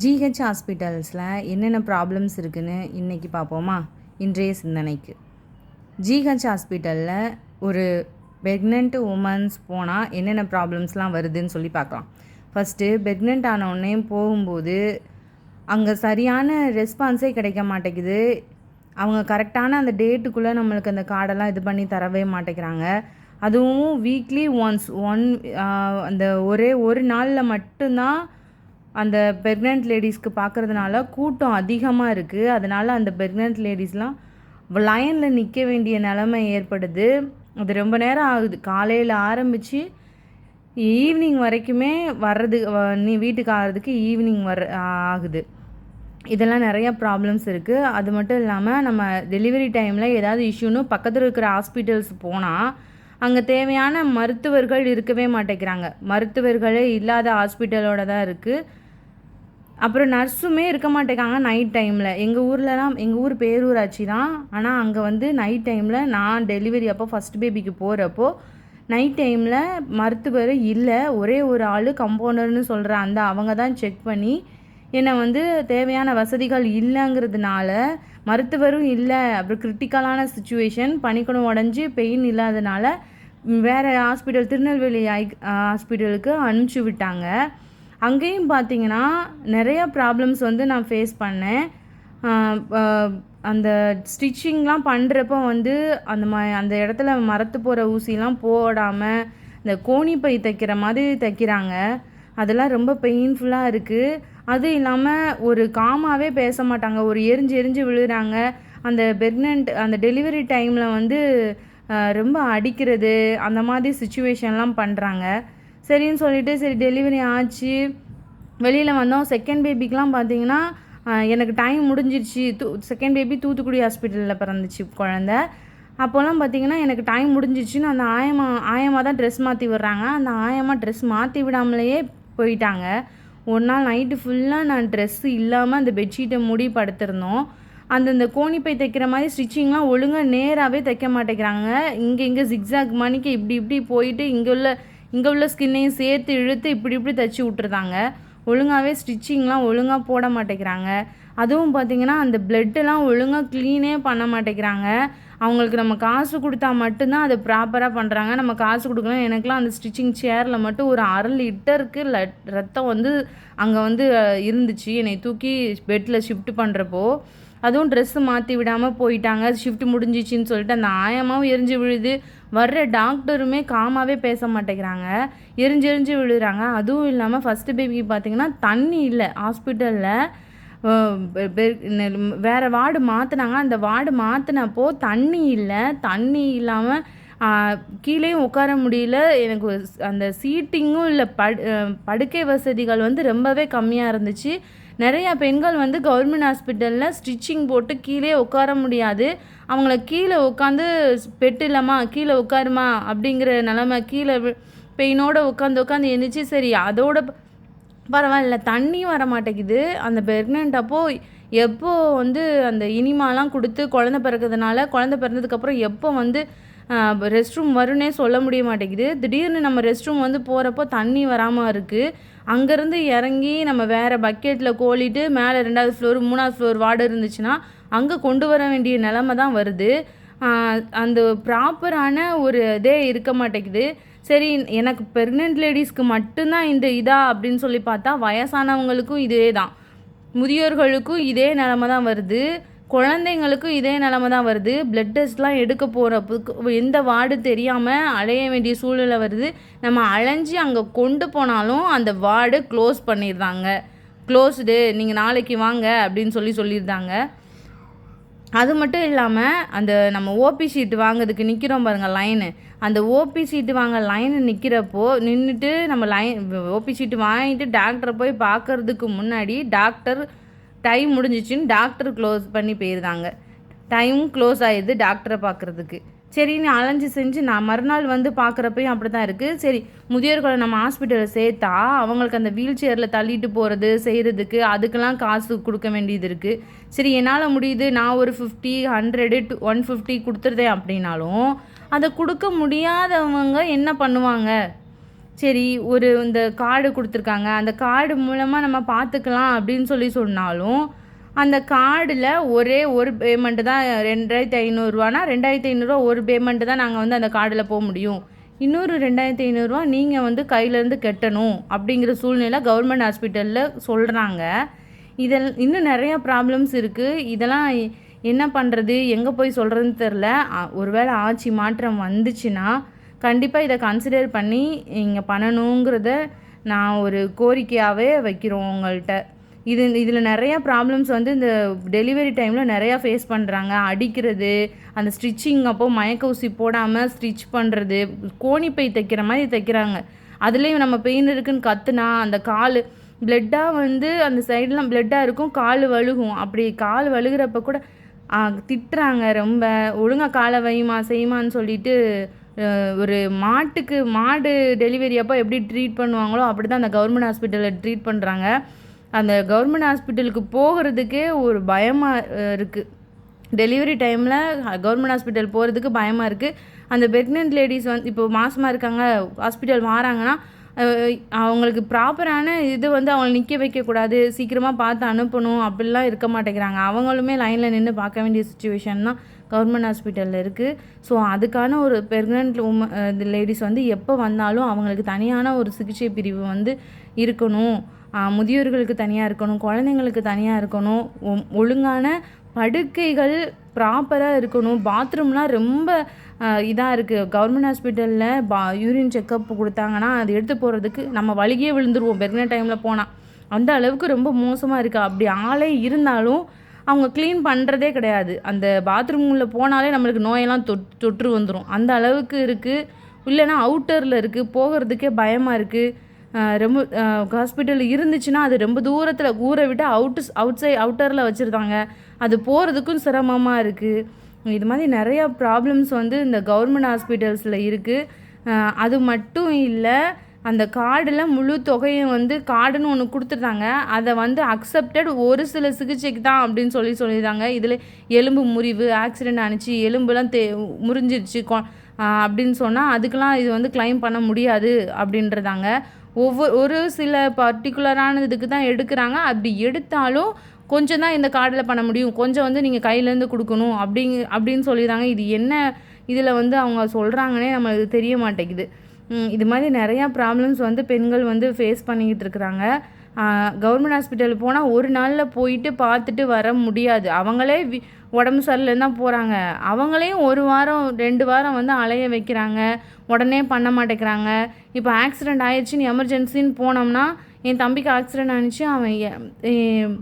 GH ஹாஸ்பிட்டல்ஸில் என்னென்ன problems இருக்குதுன்னு இன்றைக்கி பார்ப்போமா? இன்றைய சிந்தனைக்கு. ஜிஹெச் ஹாஸ்பிட்டலில் ஒரு ப்ரெக்னென்ட் உமன்ஸ் போனால் என்னென்ன ப்ராப்ளம்ஸ்லாம் வருதுன்னு சொல்லி பார்க்கலாம். ஃபஸ்ட்டு ப்ரெக்னென்ட் ஆனவுடனே போகும்போது அங்கே சரியான ரெஸ்பான்ஸே கிடைக்க மாட்டேங்குது. அவங்க கரெக்டான அந்த டேட்டுக்குள்ளே நம்மளுக்கு அந்த கார்டெல்லாம் இது பண்ணி தரவே மாட்டேங்கிறாங்க. அதுவும் வீக்லி ஒன்ஸ் அந்த ஒரே ஒரு நாளில் மட்டும்தான் அந்த ப்ரெக்னென்ட் லேடிஸ்க்கு பார்க்குறதுனால கூட்டம் அதிகமாக இருக்குது. அதனால் அந்த ப்ரெக்னென்ட் லேடிஸ்லாம் லைனில் நிற்க வேண்டிய நிலைமை ஏற்படுது. அது ரொம்ப நேரம் ஆகுது. காலையில் ஆரம்பித்து ஈவினிங் வரைக்குமே நீ வீட்டுக்கு ஆகிறதுக்கு ஈவினிங் ஆகுது. இதெல்லாம் நிறையா ப்ராப்ளம்ஸ் இருக்குது. அது மட்டும் இல்லாமல் நம்ம டெலிவரி டைமில் ஏதாவது இஷ்யூன்னு பக்கத்தில் இருக்கிற ஹாஸ்பிட்டல்ஸ் போனால் அங்கே தேவையான மருத்துவர்கள் இருக்கவே மாட்டேங்கிறாங்க. மருத்துவர்களே இல்லாத ஹாஸ்பிட்டலோட தான் இருக்குது. அப்புறம் நர்ஸுமே இருக்க மாட்டேங்காங்க நைட் டைமில். எங்கள் ஊர் பேரூராட்சி தான். ஆனால் அங்கே நைட் டைமில் நான் டெலிவரி அப்போ ஃபஸ்ட் பேபிக்கு போகிறப்போ நைட் டைமில் மருத்துவர் இல்லை. ஒரே ஒரு ஆள் கம்பவுண்டர்னு சொல்கிற அவங்க தான் செக் பண்ணி என்னை தேவையான வசதிகள் இல்லைங்கிறதுனால, மருத்துவரும் இல்லை, அப்புறம் கிரிட்டிக்கலான சுச்சுவேஷன், பனிக்குடம் உடஞ்சி பெயின் இல்லாதனால வேறு ஹாஸ்பிட்டல் திருநெல்வேலி ஹாஸ்பிட்டலுக்கு அனுப்பிச்சி விட்டாங்க. அங்கேயும் பார்த்தீங்கன்னா நிறையா ப்ராப்ளம்ஸ் நான் ஃபேஸ் பண்ணேன். அந்த ஸ்டிச்சிங்லாம் பண்ணுறப்போ அந்த இடத்துல மரத்து போகிற ஊசிலாம் போடாமல் இந்த கோணிப்பை தைக்கிற மாதிரி தைக்கிறாங்க. அதெல்லாம் ரொம்ப பெயின்ஃபுல்லாக இருக்குது. அதுவும் இல்லாமல் ஒரு காமாவே பேச மாட்டாங்க. ஒரு எரிஞ்சு விழுகிறாங்க. அந்த டெலிவரி டைமில் ரொம்ப அடிக்கிறது, அந்த மாதிரி சுச்சுவேஷன்லாம் பண்ணுறாங்க. சரின்னு சொல்லிவிட்டு சரி டெலிவரி ஆச்சு, வெளியில் வந்தோம். செகண்ட் பேபிக்கெலாம் பார்த்தீங்கன்னா எனக்கு டைம் முடிஞ்சிருச்சு. செகண்ட் பேபி தூத்துக்குடி ஹாஸ்பிட்டலில் பிறந்துச்சு குழந்த. அப்போல்லாம் பார்த்தீங்கன்னா எனக்கு டைம் முடிஞ்சிருச்சுன்னு அந்த ஆயமாக தான் ட்ரெஸ் மாற்றி விடுறாங்க. அந்த ஆயமாக ட்ரெஸ் மாற்றி விடாமலேயே போயிட்டாங்க. ஒரு நாள் நைட்டு ஃபுல்லாக நான் ட்ரெஸ்ஸு இல்லாமல் அந்த பெட்ஷீட்டை மூடி படுத்திருந்தோம். அந்தந்த கோணிப்பை தைக்கிற மாதிரி ஸ்டிச்சிங்லாம் ஒழுங்காக நேராகவே தைக்க மாட்டேங்கிறாங்க. இங்கே ஜிக்ஸாக் மணிக்கு இப்படி போயிட்டு இங்கே உள்ள ஸ்கின்னையும் சேர்த்து இழுத்து இப்படி தைச்சி விட்டுருந்தாங்க. ஒழுங்காகவே ஸ்டிச்சிங்லாம் ஒழுங்காக போட மாட்டேங்கிறாங்க. அதுவும் பார்த்திங்கன்னா அந்த பிளட்டெல்லாம் ஒழுங்காக க்ளீனே பண்ண மாட்டேங்கிறாங்க. அவங்களுக்கு நம்ம காசு கொடுத்தா மட்டும்தான் அதை ப்ராப்பராக பண்ணுறாங்க. நம்ம காசு கொடுக்கலாம். எனக்குலாம் அந்த ஸ்டிச்சிங் சேரில் மட்டும் ஒரு 1/2 லிட்டருக்கு ரத்தம் அங்கே இருந்துச்சு. என்னை தூக்கி பெட்டில் ஷிஃப்ட் பண்ணுறப்போ அதுவும் ட்ரெஸ்ஸு மாற்றி விடாமல் போயிட்டாங்க. ஷிஃப்ட் முடிஞ்சிச்சின்னு சொல்லிட்டு அந்த ஆயமாவும் எரிஞ்சு விழுது. வர்ற டாக்டருமே காமாவே பேச மாட்டேங்கிறாங்க. எரிஞ்சு விழுறாங்க. அதுவும் இல்லாமல் ஃபஸ்ட்டு பேபிக்கு பார்த்திங்கன்னா தண்ணி இல்லை. ஹாஸ்பிட்டலில் வேறு வார்டு மாற்றினாங்க. அந்த வார்டு மாற்றினப்போ தண்ணி இல்லை. தண்ணி இல்லாமல் கீழேயும் உட்கார முடியல. எனக்கு அந்த சீட்டிங்கும் இல்லை. படுக்கை வசதிகள் ரொம்பவே கம்மியாக இருந்துச்சு. நிறையா பெண்கள் கவர்மெண்ட் ஹாஸ்பிட்டலில் ஸ்டிச்சிங் போட்டு கீழே உட்கார முடியாது. அவங்கள கீழே உட்காந்து பெட்டு இல்லாமா கீழே உட்காருமா அப்படிங்கிற நிலமை, கீழே பெயினோடு உட்காந்து எழுந்திரிச்சு சரி அதோட பரவாயில்ல தண்ணி வர மாட்டேங்குது. அந்த ப்ரெக்னென்ட் அப்போது எப்போ அந்த இனிமாலாம் கொடுத்து குழந்த பிறக்கிறதுனால குழந்த பிறந்ததுக்கப்புறம் எப்போ ரெஸ்ட் ரூம் வரும்னே சொல்ல முடிய மாட்டேங்குது. திடீர்னு நம்ம ரெஸ்ட் ரூம் போகிறப்போ தண்ணி வராமல் இருக்குது. அங்கேருந்து இறங்கி நம்ம வேறு பக்கெட்டில் கோலிட்டு மேலே 2வது ஃப்ளோர் 3வது ஃப்ளோர் வார்டு இருந்துச்சுன்னா அங்கே கொண்டு வர வேண்டிய நிலமை தான் வருது. அந்த ப்ராப்பரான ஒரு இதே இருக்க மாட்டேங்குது. சரி எனக்கு ப்ரெக்னென்ட் லேடிஸ்க்கு மட்டும்தான் இந்த அப்படின்னு சொல்லி பார்த்தா வயசானவங்களுக்கும் இதே தான், முதியோர்களுக்கும் இதே நிலமை தான் வருது, குழந்தைங்களுக்கும் இதே நிலமை தான் வருது. பிளட் டெஸ்ட்லாம் எடுக்க போகிறப்போ எந்த வார்டு தெரியாமல் அலைய வேண்டிய சூழ்நிலை வருது. நம்ம அலைஞ்சி அங்கே கொண்டு போனாலும் அந்த வார்டு க்ளோஸ் பண்ணிடுறாங்க. க்ளோஸ்டு, நீங்கள் நாளைக்கு வாங்க அப்படின்னு சொல்லியிருந்தாங்க. அது மட்டும் இல்லாமல் நம்ம ஓபி ஷீட்டு வாங்கிறதுக்கு நிற்கிறோம் பாருங்கள் லைனு. அந்த ஓபி சீட்டு வாங்க லைனு நிற்கிறப்போ நின்றுட்டு நம்ம ஓபி சீட்டு வாங்கிட்டு டாக்டரை போய் பார்க்குறதுக்கு முன்னாடி டாக்டர் டைம் முடிஞ்சிச்சின்னு டாக்டர் க்ளோஸ் பண்ணி போயிருந்தாங்க. டைம் க்ளோஸ் ஆகிடுது டாக்டரை பார்க்குறதுக்கு. சரின்னு அலைஞ்சு செஞ்சு நான் மறுநாள் பார்க்குறப்பையும் அப்படி தான் இருக்குது. சரி முதியோர்களை நம்ம ஹாஸ்பிட்டலில் சேர்த்தா அவங்களுக்கு அந்த வீல் சேரில் தள்ளிட்டு போகிறது செய்கிறதுக்கு அதுக்கெல்லாம் காசு கொடுக்க வேண்டியது இருக்குது. சரி என்னால் முடியுது, நான் ஒரு 50, 100 to 150 கொடுத்துருதேன் அப்படின்னாலும் அதை கொடுக்க முடியாதவங்க என்ன பண்ணுவாங்க? சரி ஒரு இந்த கார்டு கொடுத்துருக்காங்க, அந்த கார்டு மூலமாக நம்ம பார்த்துக்கலாம் அப்படின்னு சொன்னாலும், அந்த கார்டில் ஒரே ஒரு பேமெண்ட்டு தான் ரூ. 2500 ரூ. 2500 ஒரு பேமெண்ட்டு தான் நாங்கள் வந்து அந்த கார்டில் போக முடியும். இன்னொரு ரூ. 2500 நீங்கள் வந்து கையிலேருந்து கட்டணும் அப்படிங்கிற சூழ்நிலை கவர்மெண்ட் ஹாஸ்பிட்டலில் சொல்கிறாங்க. இதில் இன்னும் நிறையா ப்ராப்ளம்ஸ் இருக்குது. இதெல்லாம் என்ன பண்ணுறது, எங்கே போய் சொல்கிறதுன்னு தெரில. ஒருவேளை ஆட்சி மாற்றம் வந்துச்சுன்னா கண்டிப்பாக இதை கன்சிடர் பண்ணி இங்கே பண்ணணுங்கிறத நான் ஒரு கோரிக்கையாகவே வைக்கிறோம் உங்கள்கிட்ட. இதில் நிறையா ப்ராப்ளம்ஸ் வந்து இந்த டெலிவரி டைமில் நிறையா ஃபேஸ் பண்ணுறாங்க. அடிக்கிறது, அந்த ஸ்டிச்சிங் அப்போ மயக்க ஊசி போடாமல் ஸ்டிச் பண்ணுறது, கோணிப்பை தைக்கிற மாதிரி தைக்கிறாங்க. அதுலேயும் நம்ம பெயின் இருக்குன்னு கத்துனா அந்த கால் பிளட்டாக வந்து அந்த சைடெலாம் பிளட்டாக இருக்கும், கால் வழுகும். அப்படி கால் வழுகிறப்ப கூட திட்டுறாங்க ரொம்ப. ஒழுங்காக காலை வைமா செய்யுமான்னு சொல்லிட்டு ஒரு மாடு டெலிவரி அப்போ எப்படி ட்ரீட் பண்ணுவாங்களோ அப்படி தான் அந்த கவர்மெண்ட் ஹாஸ்பிட்டலில் ட்ரீட் பண்ணுறாங்க. அந்த கவர்மெண்ட் ஹாஸ்பிட்டலுக்கு போகிறதுக்கே ஒரு பயமாக இருக்குது. டெலிவரி டைமில் கவர்மெண்ட் ஹாஸ்பிட்டல் போகிறதுக்கு பயமாக இருக்குது. அந்த ப்ரெக்னென்ட் லேடிஸ் வந்து இப்போ மாசமாக இருக்காங்க, ஹாஸ்பிட்டல் வராங்கன்னா அவங்களுக்கு ப்ராப்பரான இது வந்து அவங்கள நிற்க வைக்கக்கூடாது, சீக்கிரமாக பார்த்து அனுப்பணும் அப்படிலாம் இருக்க மாட்டேங்கிறாங்க. அவங்களுமே லைனில் நின்று பார்க்க வேண்டிய சுச்சுவேஷன் தான் கவர்மெண்ட் ஹாஸ்பிட்டலில் இருக்குது. ஸோ அதுக்கான ஒரு ப்ரெக்னென்ட் லேடிஸ் வந்து எப்போ வந்தாலும் அவங்களுக்கு தனியான ஒரு சிகிச்சை பிரிவு வந்து இருக்கணும். முதியோர்களுக்கு தனியாக இருக்கணும், குழந்தைங்களுக்கு தனியாக இருக்கணும், ஒழுங்கான படுக்கைகள் ப்ராப்பராக இருக்கணும். பாத்ரூம்லாம் ரொம்ப இதாக இருக்குது. கவர்மெண்ட் ஹாஸ்பிட்டலில் யூரின் செக்கப் கொடுத்தாங்கன்னா அது எடுத்து போகிறதுக்கு நம்ம வலியே விழுந்துருவோம் ப்ரெக்னென்ட் டைமில் போனால். அந்த அளவுக்கு ரொம்ப மோசமாக இருக்குது. அப்படி ஆளே இருந்தாலும் அவங்க க்ளீன் பண்ணுறதே கிடையாது. அந்த பாத்ரூமில் போனாலே நம்மளுக்கு நோயெல்லாம் தொற்று வந்துடும், அந்த அளவுக்கு இருக்குது. இல்லைன்னா அவுட்டரில் இருக்குது, போகிறதுக்கே பயமாக இருக்குது. ரொம்ப ஹாஸ்பிட்டல் இருந்துச்சுன்னா அது ரொம்ப தூரத்தில் ஊரை விட்டு அவுட்டரில் வச்சுருக்காங்க. அது போகிறதுக்கும் சிரமமாக இருக்குது. இது மாதிரி நிறையா ப்ராப்ளம்ஸ் வந்து இந்த கவர்மெண்ட் ஹாஸ்பிட்டல்ஸில் இருக்குது. அது மட்டும் இல்லை, அந்த கார்டில் முழு தொகையும் வந்து கார்டுன்னு ஒன்று கொடுத்துட்டாங்க. அதை வந்து அக்செப்டட் ஒரு சில சிகிச்சைக்கு தான் அப்படின்னு சொல்லியிருந்தாங்க. இதில் எலும்பு முறிவு, ஆக்சிடெண்ட் ஆனிச்சு, எலும்புலாம் முறிஞ்சிருச்சு அப்படின்னு சொன்னால் அதுக்கெலாம் இது வந்து கிளைம் பண்ண முடியாது அப்படின்றதாங்க. ஒரு சில பர்டிகுலரான இதுக்கு தான் எடுக்கிறாங்க. அப்படி எடுத்தாலும் கொஞ்சம் தான் இந்த கார்டில் பண்ண முடியும், கொஞ்சம் வந்து நீங்கள் கையிலேருந்து கொடுக்கணும் அப்படின்னு சொல்லிடுறாங்க. இது என்ன இதில் வந்து அவங்க சொல்கிறாங்கன்னே நம்மளுக்கு தெரிய மாட்டேங்குது. இது மாதிரி நிறையா ப்ராப்ளம்ஸ் வந்து பெண்கள் வந்து ஃபேஸ் பண்ணிக்கிட்டு இருக்கிறாங்க. கவர்மெண்ட் ஹாஸ்பிட்டல் போனால் ஒரு நாளில் போயிட்டு பார்த்துட்டு வர முடியாது. அவங்களே உடம்பு சரியில்லைன்னு தான் போகிறாங்க. அவங்களையும் 1 வாரம் 2 வாரம் வந்து அலைய வைக்கிறாங்க, உடனே பண்ண மாட்டேங்கிறாங்க. இப்போ ஆக்சிடெண்ட் ஆயிடுச்சுன்னு எமர்ஜென்சின்னு போனோம்னா, என் தம்பிக்கு ஆக்சிடெண்ட் ஆனிச்சு, அவன்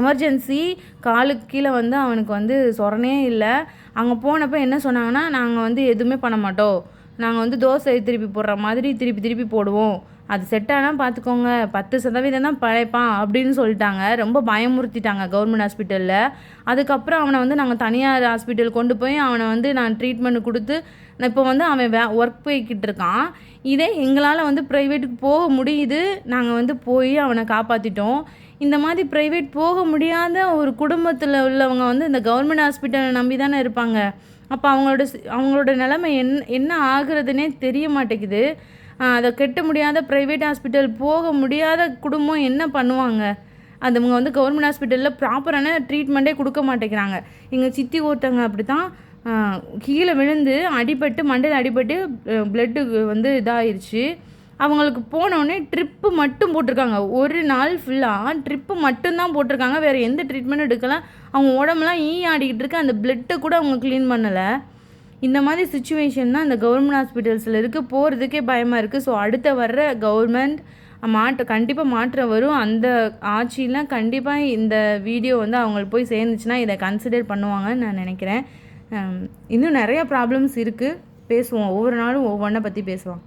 எமர்ஜென்சி காலுக்கு கீழே வந்து அவனுக்கு வந்து சொரணே இல்லை. அங்கே போனப்போ என்ன சொன்னாங்கன்னா, நாங்கள் வந்து எதுவுமே பண்ண மாட்டோம், நாங்கள் வந்து தோசை திருப்பி போடுற மாதிரி திருப்பி போடுவோம், அது செட் ஆனால் பார்த்துக்கோங்க, 10% தான் பழைப்பான் அப்படின்னு சொல்லிட்டாங்க. ரொம்ப பயமுறுத்திட்டாங்க கவர்மெண்ட் ஹாஸ்பிட்டலில். அதுக்கப்புறம் அவனை வந்து நாங்கள் தனியார் ஹாஸ்பிட்டல் கொண்டு போய் அவனை வந்து நான் ட்ரீட்மெண்ட் கொடுத்து இப்போ வந்து அவன் ஒர்க் போய்கிட்டு இருக்கான். இதே எங்களால் வந்து ப்ரைவேட்டுக்கு போக முடியுது, நாங்கள் வந்து போய் அவனை காப்பாற்றிட்டோம். இந்த மாதிரி ப்ரைவேட் போக முடியாத ஒரு குடும்பத்தில் உள்ளவங்க வந்து இந்த கவர்மெண்ட் ஹாஸ்பிட்டலை நம்பி தானே இருப்பாங்க. அப்போ அவங்களோட நிலைமை என்ன ஆகுறதுனே தெரிய மாட்டேங்குது. அதை கட்ட முடியாத ப்ரைவேட் ஹாஸ்பிட்டல் போக முடியாத குடும்பம் என்ன பண்ணுவாங்க? அதுவங்க வந்து கவர்மெண்ட் ஹாஸ்பிட்டலில் ப்ராப்பரான ட்ரீட்மெண்ட்டே கொடுக்க மாட்டேங்கிறாங்க. எங்கள் சித்தி ஒருத்தவங்க அப்படி தான் கீழே விழுந்து அடிபட்டு மண்டையில் அடிபட்டு பிளட்டு வந்து இதாகிருச்சு. அவங்களுக்கு போனோடனே ட்ரிப்பு மட்டும் போட்டிருக்காங்க. ஒரு நாள் ஃபுல்லாக ட்ரிப்பு மட்டும்தான் போட்டிருக்காங்க, வேறு எந்த ட்ரீட்மெண்ட்டும் எடுக்கலாம். அவங்க உடம்புலாம் ஆடிக்கிட்டு இருக்கு, அந்த பிளட்டை கூட அவங்க க்ளீன் பண்ணலை. இந்த மாதிரி சுச்சுவேஷன் தான் இந்த கவர்மெண்ட் ஹாஸ்பிட்டல்ஸில் இருக்குது. போகிறதுக்கே பயமாக இருக்குது. ஸோ அடுத்த வர்ற கவர்மெண்ட் கண்டிப்பாக மாற்றம் வரும். அந்த ஆட்சியில் கண்டிப்பாக இந்த வீடியோ வந்து அவங்களுக்கு போய் சேர்ந்துச்சுன்னா இதை கன்சிடர் பண்ணுவாங்கன்னு நான் நினைக்கிறேன். இன்னும் நிறையா ப்ராப்ளம்ஸ் இருக்குது, பேசுவோம். ஒவ்வொரு நாளும் ஒவ்வொன்றை பற்றி பேசுவோம்.